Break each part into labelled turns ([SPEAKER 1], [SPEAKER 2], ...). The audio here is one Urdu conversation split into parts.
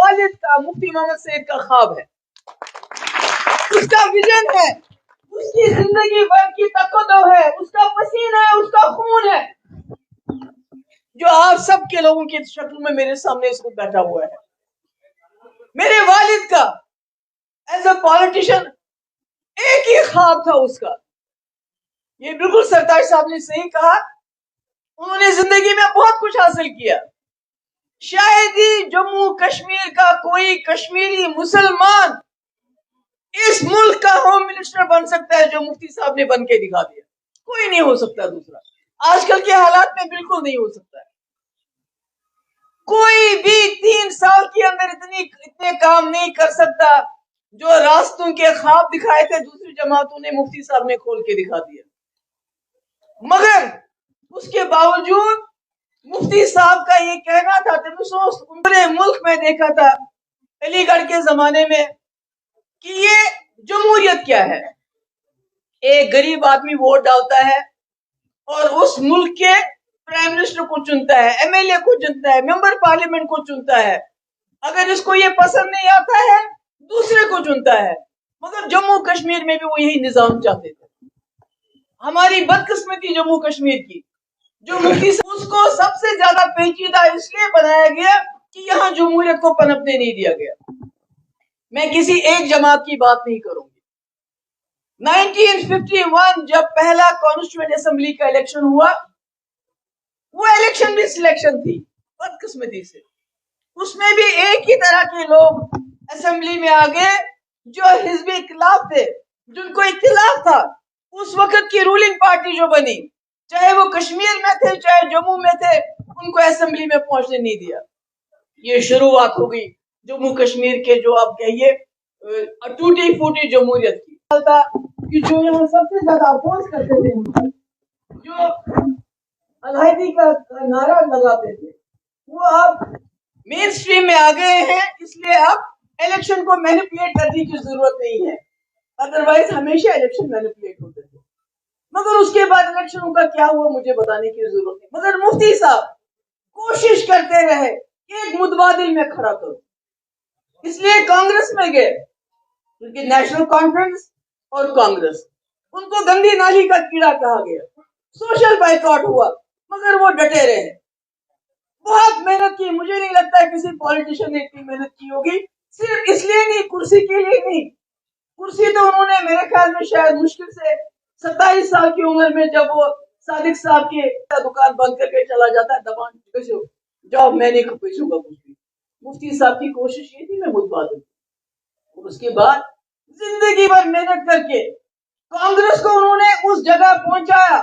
[SPEAKER 1] والد کا مفتی محمد سعید کا خواب ہے، اس کا ویژن ہے، اس کی زندگی بھر کی تقدو ہے، اس کا پسینہ ہے، اس کا خون ہے، جو آپ سب کے لوگوں کی شکل میں میرے سامنے اس کو بیٹھا ہوا ہے۔ میرے والد کا ایز اے پالیٹیشین ایک ہی خواب تھا اس کا، یہ بالکل سرتاج صاحب نے صحیح کہا، انہوں نے زندگی میں بہت کچھ حاصل کیا، شاید ہی جموں کشمیر کا کوئی کشمیری مسلمان اس ملک کا ہوم منسٹر بن سکتا ہے جو مفتی صاحب نے بن کے دکھا دیا، کوئی نہیں ہو سکتا دوسرا، آج کل کے حالات میں بالکل نہیں ہو سکتا ہے، کوئی بھی 3 سال کے اندر اتنے کام نہیں کر سکتا جو راستوں کے خواب دکھائے تھے دوسری جماعتوں نے مفتی صاحب نے کھول کے دکھا دیا۔ مگر اس کے باوجود مفتی صاحب کا یہ کہنا تھا، پورے ملک میں دیکھا تھا علی گڑھ کے زمانے میں کہ یہ جمہوریت کیا ہے، ایک غریب آدمی ووٹ ڈالتا ہے اور اس ملک کے پرائم منسٹر کو چنتا ہے، ایم ایل اے کو چنتا ہے، ممبر پارلیمنٹ کو چنتا ہے، اگر اس کو یہ پسند نہیں آتا ہے دوسرے کو چنتا ہے۔ مگر جموں کشمیر میں بھی وہ یہی نظام چاہتے تھے۔ ہماری بدقسمتی جموں کشمیر کی، جو مفتی اس کو سب سے زیادہ پیچیدہ اس لیے بنایا گیا کہ یہاں جمہوریت کو پنپنے نہیں دیا گیا۔ میں کسی ایک جماعت کی بات نہیں کروں گی۔ 1951 جب پہلا کانسٹیٹوئنٹ اسمبلی کا الیکشن ہوا، وہ الیکشن بھی سلیکشن تھی بدقسمتی سے، اس میں بھی ایک ہی طرح کے لوگ اسمبلی میں آگے جو حزب اختلاف تھے، جن کو اختلاف تھا اس وقت کی رولنگ پارٹی جو بنی، چاہے وہ کشمیر میں تھے چاہے جموں میں تھے، ان کو اسمبلی میں پہنچنے نہیں دیا۔ یہ شروعات ہو گئی جموں کشمیر کے جو آپ کہیے ٹوٹی پھوٹی جمہوریت کی، کہ جو یہاں سب سے زیادہ اپوز کرتے تھے، جو علیحدگی کا نعرہ لگاتے تھے، وہ اب مین سٹریم میں آ گئے ہیں، اس لیے اب الیکشن کو مینیپولیٹ کرنے کی ضرورت نہیں ہے، ادروائز ہمیشہ الیکشن مینیپولیٹ ہوتے تھے۔ مگر اس کے بعد الیکشنوں کا کیا ہوا مجھے بتانے کی ضرورت نہیں، مگر مفتی صاحب کوشش کرتے رہے ایک متبادل میں کھڑا کرو، اس لیے کانگریس میں گئے، کیونکہ نیشنل کانفرنس اور کانگریس ان کو گندی نالی کا کیڑا کہا گیا، سوشل بائیکاٹ ہوا، مگر وہ ڈٹے رہے، بہت محنت کی، مجھے نہیں لگتا ہے کسی پولیٹیشین نے اتنی محنت کی ہوگی، صرف اس لیے نہیں، کرسی کے لیے نہیں، کرسی تو انہوں نے میرے خیال میں شاید مشکل سے 27 سال کی عمر میں جب وہ صادق صاحب کی دکان بند کر کے چلا جاتا ہے، دبان جاب میں نہیں پیچھوں گا کچھ بھی، مفتی صاحب کی کوشش یہ تھی میں متبادل، اور اس کے بعد زندگی بھر محنت کر کے کانگریس کو انہوں نے اس جگہ پہنچایا۔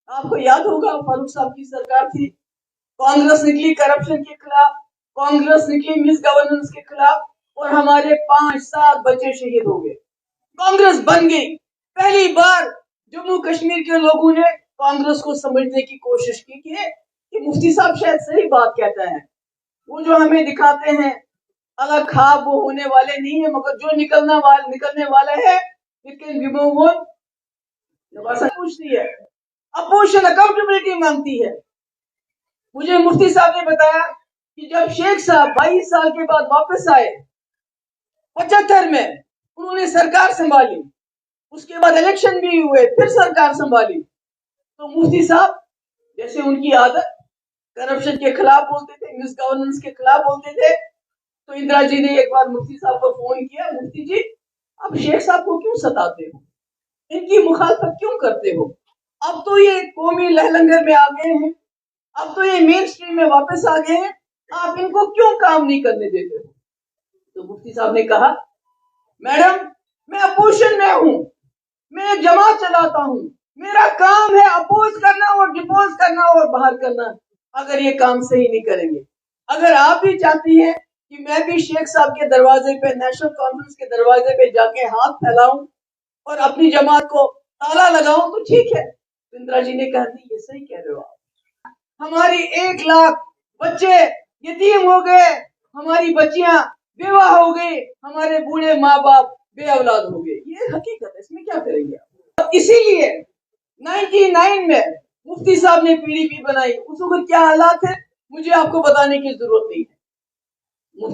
[SPEAKER 1] آپ کو یاد ہوگا فاروق صاحب کی سرکار تھی، کانگریس نکلی کرپشن کے خلاف، کانگریس نکلی مس گورننس کے خلاف، اور ہمارے 5-7 بچے شہید ہو گئے، کانگریس بن گئی۔ پہلی بار جموں کشمیر کے لوگوں نے کانگریس کو سمجھنے کی کوشش کی کہ مفتی صاحب شاید صحیح بات کہتا ہے، وہ جو ہمیں دکھاتے ہیں الگ خواب وہ ہونے والے نہیں ہیں، مگر جو نکلنے والا ہے پوچھتی ہے، اپوزیشن اکاؤنٹیبلٹی مانگتی ہے۔ مجھے مفتی صاحب نے بتایا کہ جب شیخ صاحب 22 سال کے بعد واپس آئے 75 میں، انہوں نے سرکار سنبھالی، اس کے بعد الیکشن بھی ہوئے، پھر سرکار سنبھالی، تو مفتی صاحب جیسے ان کی عادت کرپشن کے خلاف بولتے تھے، مس گورننس کے خلاف بولتے تھے، تو اندرا جی نے ایک بار مفتی صاحب کو فون کیا، مفتی جی آپ شیخ صاحب کو کیوں ستاتے ہو، ان کی مخالفت کیوں کرتے ہو، اب تو یہ قومی لہلنگر میں آ گئے ہیں، اب تو یہ مین سٹریم میں واپس آ گئے ہیں، آپ ان کو کیوں کام نہیں کرنے دیتے ہو؟ تو مفتی صاحب نے کہا میڈم میں اپوزیشن میں ہوں، میں ایک جماعت چلاتا ہوں، میرا کام ہے اپوز کرنا اور ڈپوز کرنا اور باہر کرنا، اگر یہ کام صحیح نہیں کریں گے، اگر آپ بھی چاہتی ہیں کہ میں بھی شیخ صاحب کے دروازے پہ، نیشنل کانفرنس کے دروازے پہ جا کے ہاتھ پھیلاؤں اور اپنی جماعت کو تالا لگاؤں تو ٹھیک ہے۔ اندرا جی نے کہا نہیں یہ صحیح کہہ رہے ہو آپ، ہماری 1 لاکھ بچے یتیم ہو گئے، ہماری بچیاں بیوہ ہو گئی، ہمارے بوڑھے ماں باپ بے اولاد ہو گئے، یہ حقیقت ہے، اس میں کیا کریں گے آپ؟ اسی لیے 99 میں مفتی صاحب نے PDP بنائی، اس وقت کیا حالات ہے مجھے آپ کو بتانے کی ضرورت نہیں ہے،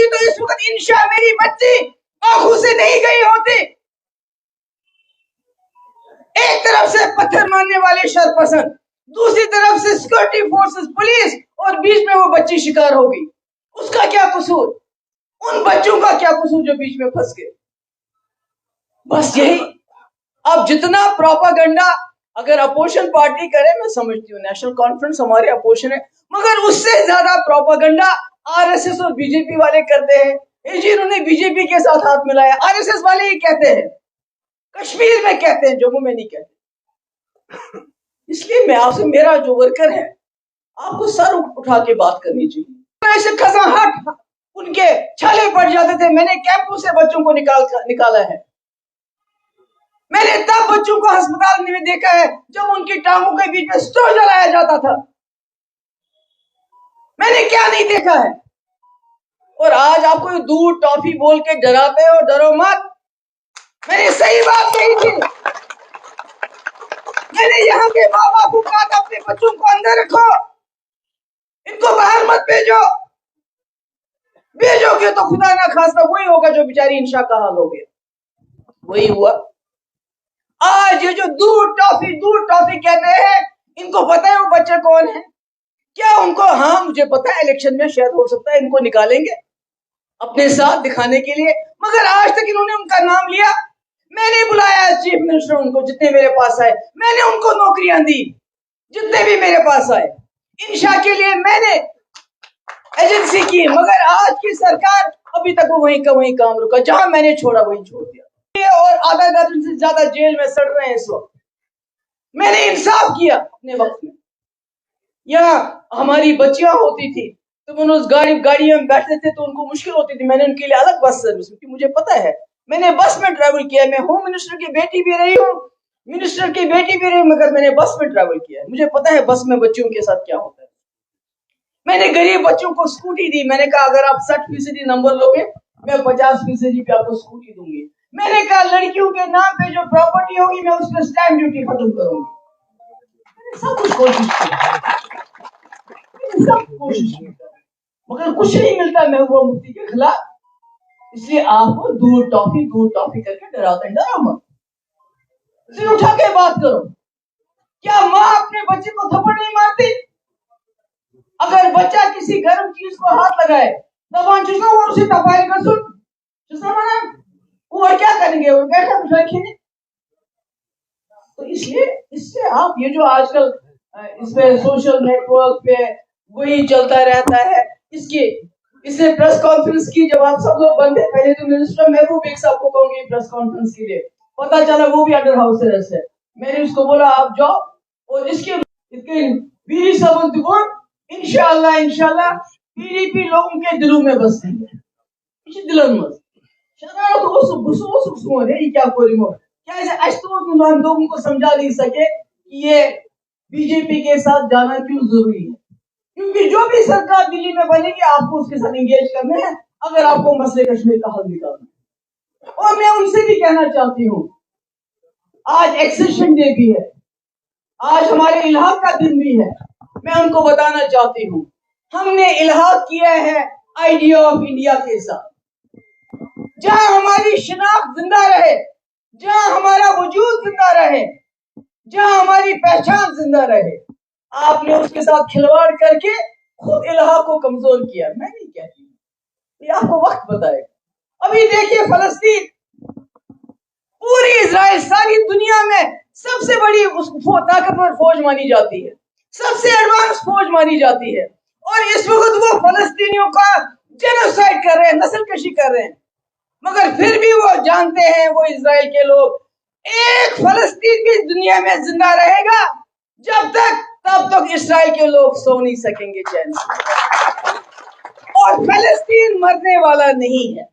[SPEAKER 1] ہوتی تو اس وقت انشاء میری بچی آنکھوں سے نہیں گئی ہوتی. ایک طرف سے پتھر مارنے والے شرپسند، دوسری طرف سے سیکورٹی فورسز پولیس، اور بیچ میں وہ بچی شکار ہو گئی. اس کا کیا قصور؟ ان بچوں کا کیا قصور جو بیچ میں پھنس گئے؟ بس یہی. اب جتنا پروپاگنڈا اگر اپوزیشن پارٹی کرے، میں سمجھتی ہوں نیشنل کانفرنس ہمارے اپوزیشن ہے، مگر اس سے زیادہ پروپاگنڈا آر ایس ایس اور بی جے پی والے کرتے ہیں. جی انہوں نے بی جے پی کے ساتھ ہاتھ ملایا. آر ایس ایس والے ہی کہتے ہیں، کشمیر میں کہتے ہیں، جموں میں نہیں کہتے. اس لیے میں آپ سے، میرا جو ورکر ہے، آپ کو سر اٹھا کے بات کرنی چاہیے. ایسے کھساہٹ ان کے چھالے پڑ جاتے تھے. میں نے کیمپوں سے بچوں کو نکالا ہے. میں نے تب بچوں کو ہسپتال میں دیکھا ہے جب ان کی ٹانگوں کے بیچ میں سٹو جلایا جاتا تھا. میں نے کیا نہیں دیکھا ہے. اور آج آپ کو دودھ ٹافی بول کے ڈراتے ہو، ڈرو مت. میں نے صحیح بات کہی تھی. میں نے یہاں کے ماں باپ کو کہا تھا اپنے بچوں کو اندر رکھو، ان کو باہر مت بھیجو. بھیجو گے تو خدا نہ خواستہ وہی ہوگا جو بیچاری انشاء کا حال ہو گیا. وہی ہوا. آج یہ جو دودھ ٹافی کہتے ہیں، ان کو پتا ہے وہ بچے کون ہیں کیا؟ ان کو، ہاں مجھے پتا ہے الیکشن میں شاید ہو سکتا ہے ان کو نکالیں گے اپنے ساتھ دکھانے کے لیے، مگر آج تک انہوں نے ان کا نام لیا. میں نے بلایا چیف منسٹر ان کو جتنے میرے پاس آئے، میں نے ان کو نوکریاں دی جتنے بھی میرے پاس آئے. انشاء کے لیے میں نے ایجنسی کی، مگر آج کی سرکار ابھی تک وہ وہیں کا وہیں کام رکا. جہاں میں نے چھوڑا وہیں چھوڑ دیا. اور آدھا درجن سے زیادہ جیل میں سڑ رہے ہیں اس وقت. میں نے انصاف کیا اپنے وقت میں. یہاں ہماری بچیاں ہوتی تھی تو ان اس گاڑیوں میں بیٹھتے تھے تو ان کو مشکل ہوتی تھی. میں نے ان کے لیے الگ بس سروس کی. مجھے پتا ہے، میں نے بس میں ٹریول کیا. میں ہوم منسٹر کی بیٹی بھی رہی ہوں، منسٹر کی بیٹی بھی رہی، مگر میں نے بس میں ٹریول کیا. مجھے پتا ہے بس میں بچوں کے ساتھ کیا ہوتا ہے. میں نے غریب بچوں کو اسکوٹی دی. میں نے کہا اگر آپ 60% نمبر لو گے میں 50% پہ آپ کو اسکوٹی دوں گی. میں نے کہا لڑکیوں کے نام پہ جو پراپرٹی ہوگی میں اس پہ اسٹیمپ ڈیوٹی ختم کروں گی. سب کچھ کوشش کی، مگر کچھ نہیں ملتا محبوبہ مفتی کے خلاف. اس لیے آپ کو دودھ ٹافی کر کے ڈراتے ہیں. ڈرو مت، سر اٹھا کے بات کرو. کیا ماں اپنے بچے کو تھپڑ نہیں مارتی؟ اگر بچہ کسی گرم چیز کو ہاتھ لگائے، زبان چوسنا اور اسے تفائل کر سن چوسنا منا، وہ کیا کریں گے؟ وہ بیٹھا رکھیں گے. تو اس لیے اس سے آپ یہ جو آج کل اس پہ سوشل نیٹ ورک پہ وہی چلتا رہتا ہے، اس سے پریس کانفرنس کی جب آپ سب لوگ بند ہیں. پہلے تو منسٹر محبوب ایک صاحب کو کہوں گی پریس کانفرنس کے لیے، پتا چلا وہ بھی انڈر ہاؤس اریسٹ ہے. میں نے اس کو بولا آپ جاؤ اور اس کے بیری سبن دکھو. انشاءاللہ پی ڈی پی لوگوں کے دلوں میں بس گئی ہے. یہ دلن مز شرارت اس کیا کریں کیا اس تو ہم لوگوں کو سمجھا نہیں سکے کہ یہ بی جے پی کے ساتھ جانا کیوں ضروری ہے. کیونکہ جو بھی سرکار دلی میں بنے گی آپ کو اس کے ساتھ انگیج کرنا ہے اگر آپ کو مسئلے کشمیر کا حل نکالنا ہے. اور میں ان سے بھی کہنا چاہتی ہوں، آج ایکسیشن ڈے بھی ہے، آج ہمارے الحاق کا دن بھی ہے. میں ان کو بتانا چاہتی ہوں ہم نے الحاق کیا ہے آئیڈیا آف انڈیا کے ساتھ. جہاں ہماری شناخت زندہ رہے، جہاں ہمارا وجود زندہ رہے، جہاں ہماری پہچان زندہ رہے، آپ نے اس کے ساتھ کھلواڑ کر کے خود الحاق کو کمزور کیا. میں نہیں کہتی، یہ آپ کو وقت بتائے گا. ابھی دیکھیے فلسطین، پوری اسرائیل ساری دنیا میں سب سے بڑی طاقتور فوج مانی جاتی ہے، سب سے ایڈوانس فوج مانی جاتی ہے، اور اس وقت وہ فلسطینیوں کا جینوسائیڈ کر رہے ہیں، نسل کشی کر رہے ہیں. مگر پھر بھی وہ جانتے ہیں، وہ اسرائیل کے لوگ، ایک فلسطین بھی دنیا میں زندہ رہے گا جب تک تب تک اسرائیل کے لوگ سو نہیں سکیں گے چین سے. اور فلسطین مرنے والا نہیں ہے.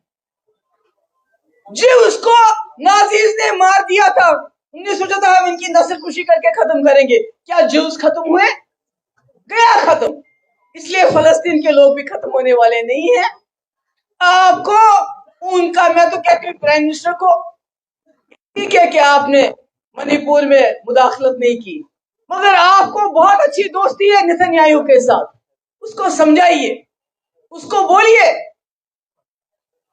[SPEAKER 1] اس کو نازیز نے مار دیا تھا، انہوں نے سوچا تھا ہم ان کی نسل کشی کر کے ختم کریں گے. کیا جوز ختم ہوئے؟ گیا ختم. اس لیے فلسطین کے لوگ بھی ختم ہونے والے نہیں ہیں. آپ کو ان کا، میں تو کہتی ہوں پرائم منسٹر کو، ٹھیک ہے کہ آپ نے منی پور میں مداخلت نہیں کی، مگر آپ کو بہت اچھی دوستی ہے نتن یاہو کے ساتھ. اس کو سمجھائیے، اس کو بولیے